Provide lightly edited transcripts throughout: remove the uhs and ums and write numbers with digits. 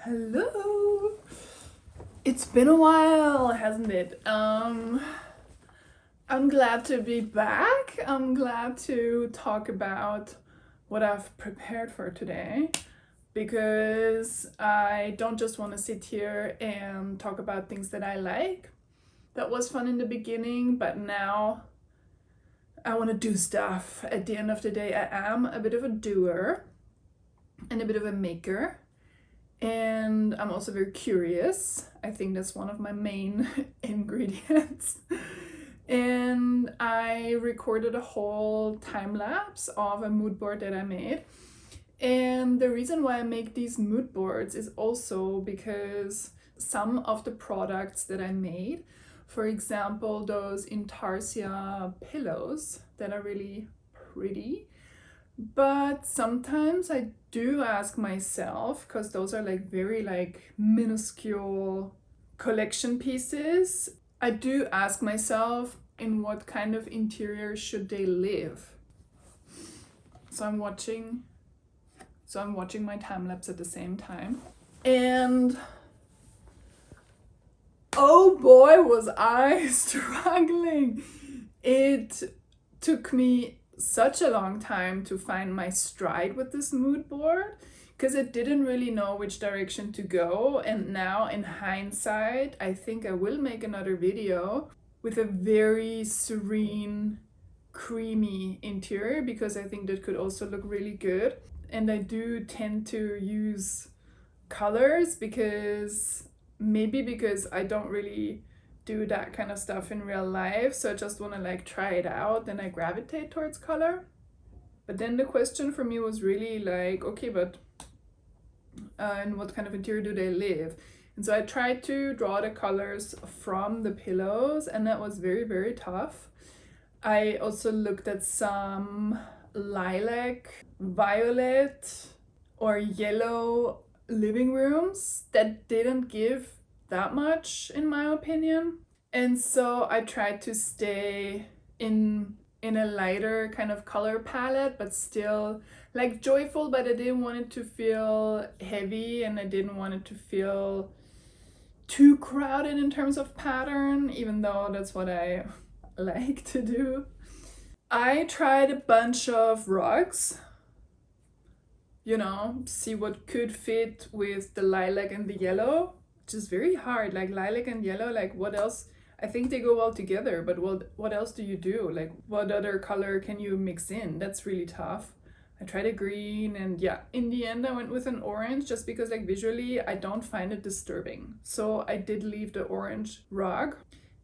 Hello. It's been a while, hasn't it? I'm glad to be back. I'm glad to talk about what I've prepared for today because I don't just want to sit here and talk about things that I like. That was fun in the beginning, but now I want to do stuff. At the end of the day, I am a bit of a doer and a bit of a maker. And I'm also very curious. I think that's one of my main ingredients. And I recorded a whole time lapse of a mood board that I made. And the reason why I make these mood boards is also because some of the products that I made, for example, those Intarsia pillows that are really pretty, but sometimes I do ask myself, because those are like very like minuscule collection pieces, I do ask myself in what kind of interior should they live. So I'm watching my time lapse at the same time. And oh boy, was I struggling. It took me such a long time to find my stride with this mood board because I didn't really know which direction to go. And now in hindsight, I think I will make another video with a very serene, creamy interior because I think that could also look really good. And I do tend to use colors because I don't really do that kind of stuff in real life, so I just want to like try it out, then I gravitate towards color. But then the question for me was really like, okay, but in what kind of interior do they live? And so I tried to draw the colors from the pillows, and that was very, very tough. I also looked at some lilac, violet, or yellow living rooms that didn't give that much in my opinion, and so I tried to stay in a lighter kind of color palette, but still like joyful, but I didn't want it to feel heavy and I didn't want it to feel too crowded in terms of pattern, even though that's what I like to do. I tried a bunch of rugs, see what could fit with the lilac and the yellow, which is very hard. Like lilac and yellow, like what else? I think they go well together, but what else do you do? Like what other color can you mix in? That's really tough. I tried a green, and yeah, in the end I went with an orange just because like visually I don't find it disturbing. So I did leave the orange rug.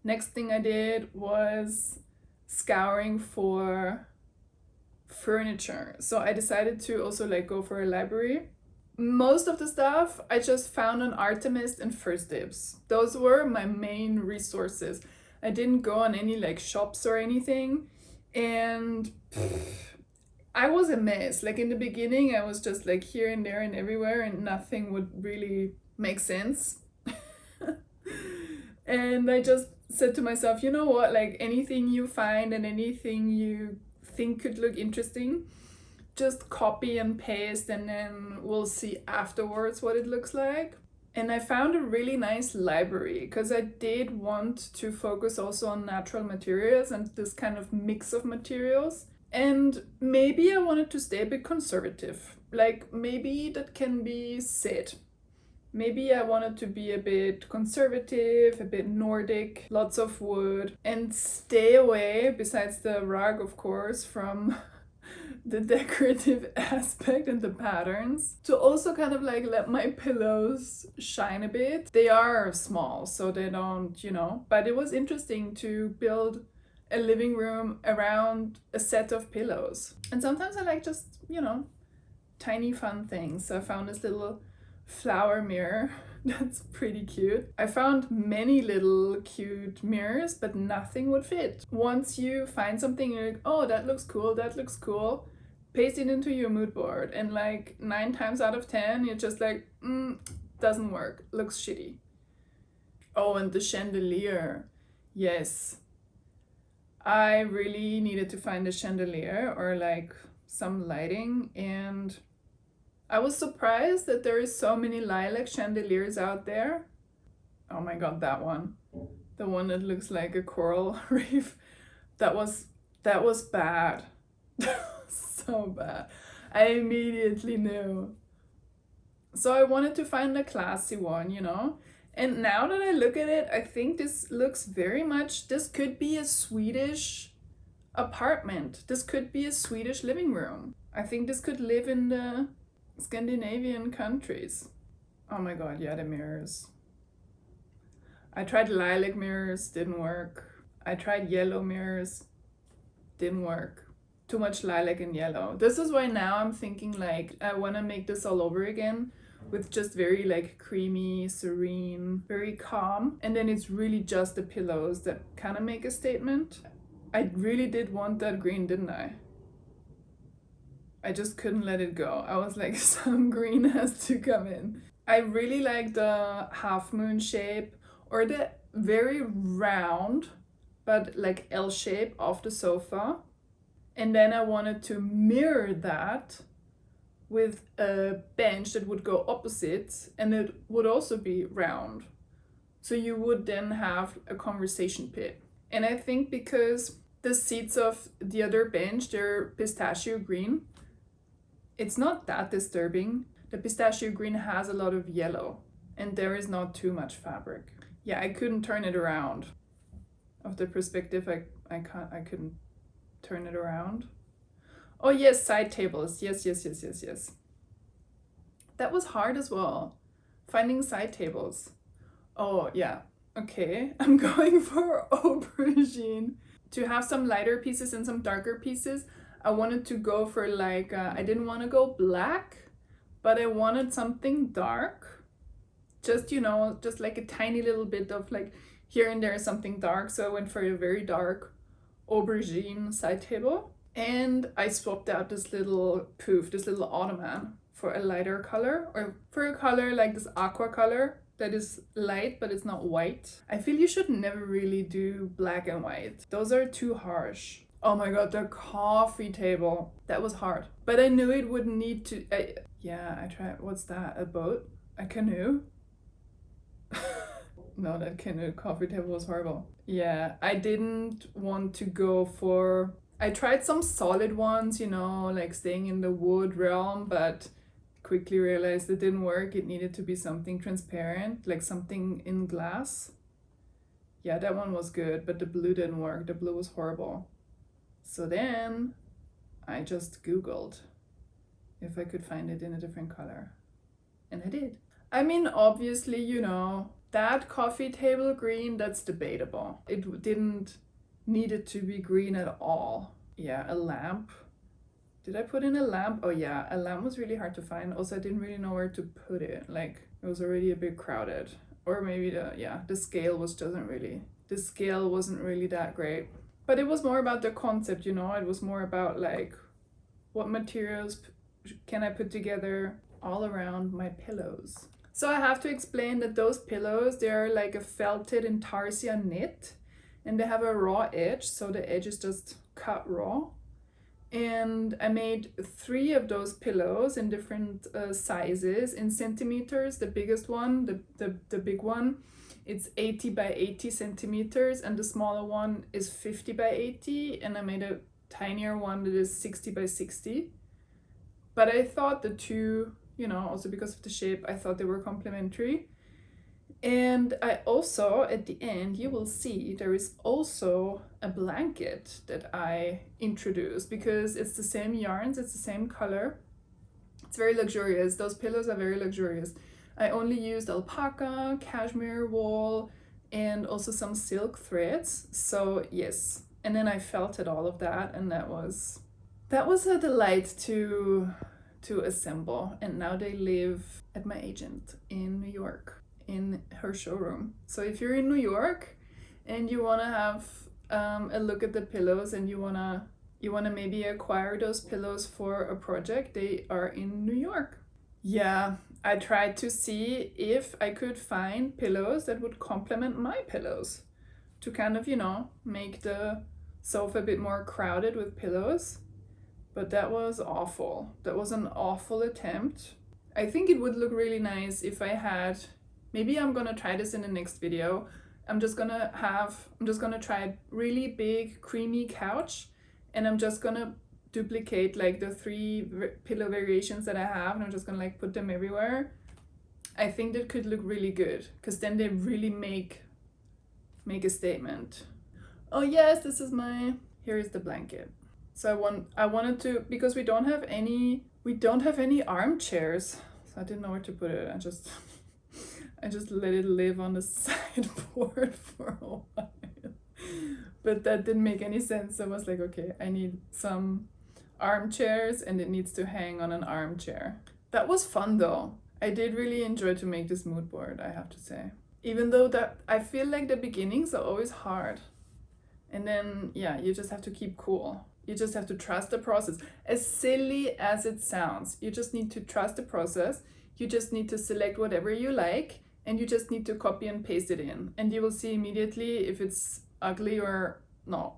Next thing I did was scouring for furniture. So I decided to also like go for a library. Most of the stuff I just found on Artemis and First Dibs. Those were my main resources. I didn't go on any like shops or anything, and I was a mess. Like in the beginning I was just like here and there and everywhere and nothing would really make sense. And I just said to myself, you know what, like anything you find and anything you think could look interesting, just copy and paste, and then we'll see afterwards what it looks like. And I found a really nice library because I did want to focus also on natural materials and this kind of mix of materials. And maybe I wanted to stay a bit conservative. Like maybe that can be said. Maybe I wanted to be a bit conservative, a bit Nordic, lots of wood, and stay away, besides the rug of course, from the decorative aspect and the patterns, to also kind of like let my pillows shine a bit. They are small, so they don't, but it was interesting to build a living room around a set of pillows. And sometimes I like just, tiny fun things. So I found this little flower mirror that's pretty cute. I found many little cute mirrors, but nothing would fit. Once you find something, you're like, oh, that looks cool, paste it into your mood board, and like 9 times out of 10 you're just like, doesn't work, looks shitty. Oh, and the chandelier. Yes, I really needed to find a chandelier or like some lighting, and I was surprised that there is so many lilac chandeliers out there. Oh my god, that one. The one that looks like a coral reef. That was bad. So bad. I immediately knew. So I wanted to find a classy one, you know? And now that I look at it, I think this looks very much, this could be a Swedish apartment. This could be a Swedish living room. I think this could live in the Scandinavian countries. Oh my god, yeah, the mirrors. I tried lilac mirrors, didn't work. I tried yellow mirrors, didn't work. Too much lilac and yellow. This is why now I'm thinking like I want to make this all over again with just very like creamy, serene, very calm. And then it's really just the pillows that kind of make a statement. I really did want that green, didn't I? I just couldn't let it go. I was like, some green has to come in. I really like the half moon shape or the very round but like L shape of the sofa. And then I wanted to mirror that with a bench that would go opposite and it would also be round. So you would then have a conversation pit. And I think because the seats of the other bench, they're pistachio green, it's not that disturbing. The pistachio green has a lot of yellow and there is not too much fabric. Yeah, I couldn't turn it around. Of the perspective, I couldn't turn it around. Oh yes, side tables. Yes. That was hard as well. Finding side tables. Oh yeah, okay. I'm going for aubergine. To have some lighter pieces and some darker pieces, I wanted to go for like, I didn't want to go black, but I wanted something dark. Just, you know, just like a tiny little bit of like here and there something dark. So I went for a very dark aubergine side table. And I swapped out this little poof, this little ottoman for a lighter color, or for a color like this aqua color that is light but it's not white. I feel you should never really do black and white. Those are too harsh. Oh my god, the coffee table. That was hard. But I knew it would need to... I tried... What's that? A boat? A canoe? No, that canoe coffee table was horrible. Yeah, I didn't want to go for... I tried some solid ones, you know, like staying in the wood realm, but quickly realized it didn't work. It needed to be something transparent, like something in glass. Yeah, that one was good, but the blue didn't work. The blue was horrible. So then I just Googled if I could find it in a different color. And I did. I mean, obviously, you know, that coffee table green, that's debatable. It didn't need it to be green at all. Yeah, a lamp. Did I put in a lamp? Oh yeah, a lamp was really hard to find. Also, I didn't really know where to put it. Like, it was already a bit crowded. Or maybe the scale wasn't really that great. But it was more about the concept, you know? It was more about like, what materials can I put together all around my pillows? So I have to explain that those pillows, they're like a felted Intarsia knit. And they have a raw edge, so the edge is just cut raw. And I made 3 of those pillows in different sizes. In centimeters, the biggest one, the big one, it's 80 by 80 centimeters, and the smaller one is 50 by 80, and I made a tinier one that is 60 by 60. But I thought the two, you know, also because of the shape, I thought they were complementary. And I also, at the end, you will see there is also a blanket that I introduced because it's the same yarns, it's the same color. It's very luxurious. Those pillows are very luxurious. I only used alpaca, cashmere wool, and also some silk threads. So yes, and then I felted all of that, and that was a delight to assemble. And now they live at my agent in New York, in her showroom. So if you're in New York and you want to have a look at the pillows and you want to maybe acquire those pillows for a project, they are in New York. Yeah, I tried to see if I could find pillows that would complement my pillows to kind of, you know, make the sofa a bit more crowded with pillows. But that was awful. That was an awful attempt. I think it would look really nice if I had, maybe I'm gonna try this in the next video. I'm just gonna try a really big creamy couch, and I'm just gonna duplicate like the three pillow variations that I have, and I'm just gonna like put them everywhere. I think that could look really good, because then they really make a statement. Oh yes, this is here is the blanket. So I wanted to, because we don't have any armchairs, so I didn't know where to put it. I just let it live on the sideboard for a while. But that didn't make any sense. So I was like, okay, I need some armchairs and it needs to hang on an armchair. That was fun though. I did really enjoy to make this mood board, I have to say. Even though that I feel like the beginnings are always hard. And then, yeah, you just have to keep cool. You just have to trust the process. As silly as it sounds, you just need to trust the process. You just need to select whatever you like, and you just need to copy and paste it in. And you will see immediately if it's ugly or no.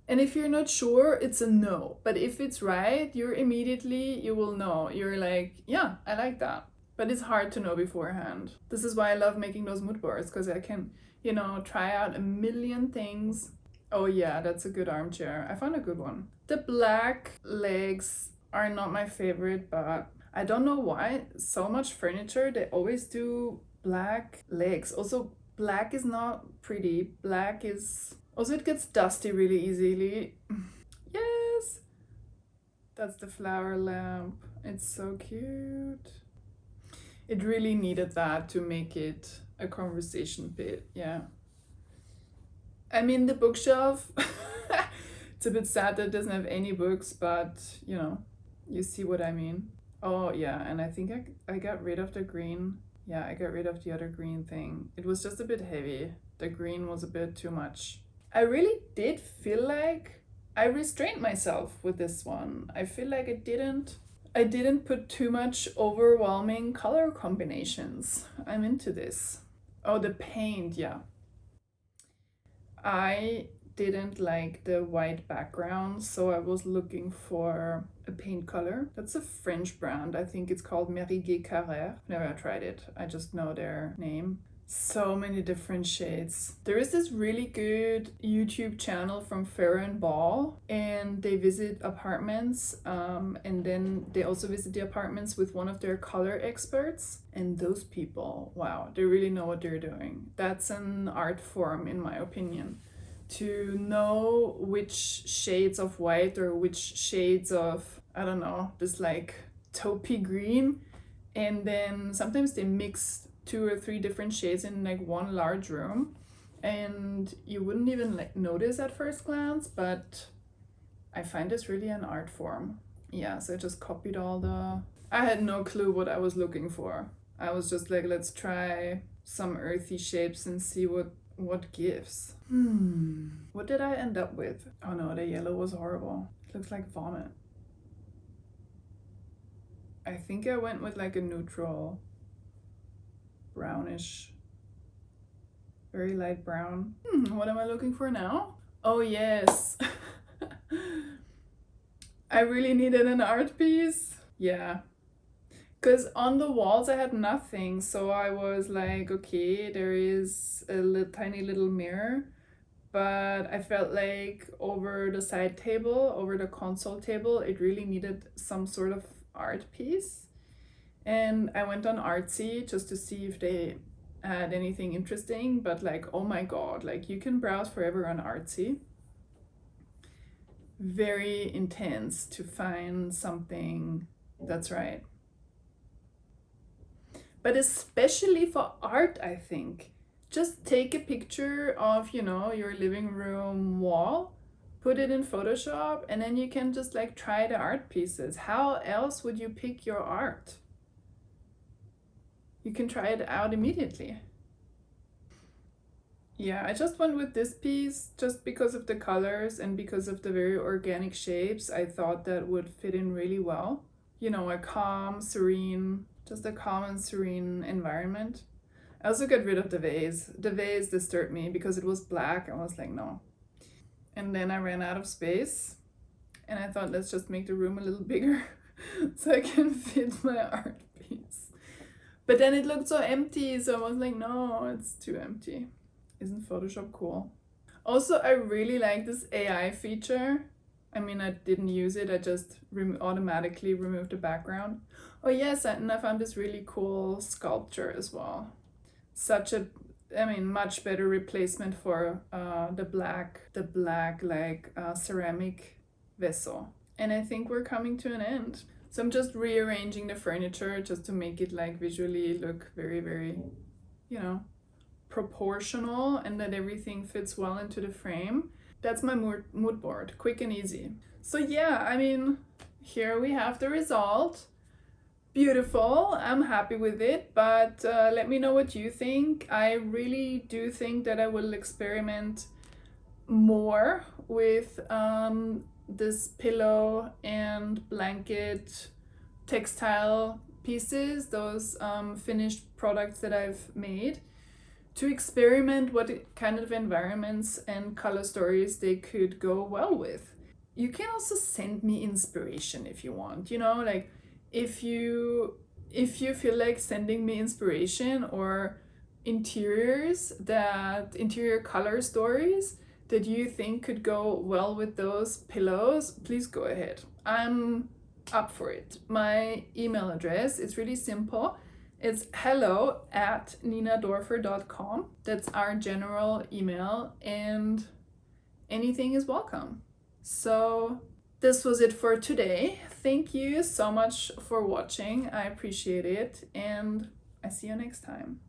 And if you're not sure, it's a no. But if it's right, you will know. You're like, yeah, I like that. But it's hard to know beforehand. This is why I love making those mood boards, because I can, try out a million things. Oh yeah, that's a good armchair. I found a good one. The black legs are not my favorite, but I don't know why. So much furniture, they always do black legs. Also, black is not pretty. Black is... Also, it gets dusty really easily. Yes! That's the flower lamp. It's so cute. It really needed that to make it a conversation bit, yeah. I mean, the bookshelf, it's a bit sad that it doesn't have any books, but you see what I mean. Oh yeah, and I think I got rid of the green. Yeah, I got rid of the other green thing. It was just a bit heavy. The green was a bit too much. I really did feel like I restrained myself with this one. I feel like I didn't put too much overwhelming color combinations. I'm into this. Oh, the paint, yeah. I didn't like the white background, so I was looking for a paint color. That's a French brand. I think it's called Meriguet Carrère. Never tried it. I just know their name. So many different shades. There is this really good YouTube channel from Farrah and Ball, and they visit apartments, and then they also visit the apartments with one of their color experts. And those people, wow, they really know what they're doing. That's an art form, in my opinion. To know which shades of white or which shades of, I don't know, this like taupey green, and then sometimes they mix 2 or 3 different shades in like one large room, and you wouldn't even like notice at first glance, but I find this really an art form. Yeah, so I just copied I had no clue what I was looking for. I was just like, let's try some earthy shapes and see what gives. What did I end up with? Oh no, the yellow was horrible. It looks like vomit. I think I went with like a neutral brownish, very light brown. What am I looking for now? Oh yes. I really needed an art piece. Yeah. Because on the walls I had nothing, so I was like, okay, there is a tiny little mirror, but I felt like over the side table, over the console table, it really needed some sort of art piece. And I went on Artsy just to see if they had anything interesting, but like, oh my god, like you can browse forever on Artsy. Very intense to find something that's right. But especially for art, I think. Just take a picture of, your living room wall, put it in Photoshop, and then you can just like try the art pieces. How else would you pick your art? You can try it out immediately. Yeah, I just went with this piece just because of the colors and because of the very organic shapes. I thought that would fit in really well. A calm, serene, just a calm and serene environment. I also got rid of the vase. The vase disturbed me because it was black. I was like, no. And then I ran out of space and I thought, let's just make the room a little bigger. so I can fit my art piece. But then it looked so empty, so I was like, no, it's too empty. Isn't Photoshop cool? Also, I really like this AI feature. I mean, I didn't use it, I just automatically removed the background. Oh yes, and I found this really cool sculpture as well. Much better replacement for the black like ceramic vessel. And I think we're coming to an end. So I'm just rearranging the furniture just to make it like visually look very, very, proportional, and that everything fits well into the frame. That's my mood board, quick and easy. So yeah, here we have the result. Beautiful, I'm happy with it, but let me know what you think. I really do think that I will experiment more with this pillow and blanket textile pieces, those finished products that I've made, to experiment what kind of environments and color stories they could go well with. You can also send me inspiration if you want, like if you feel like sending me inspiration or interior color stories that you think could go well with those pillows, please go ahead. I'm up for it. My email address is really simple. It's hello@ninadorfer.com. That's our general email, and anything is welcome. So this was it for today. Thank you so much for watching. I appreciate it, and I see you next time.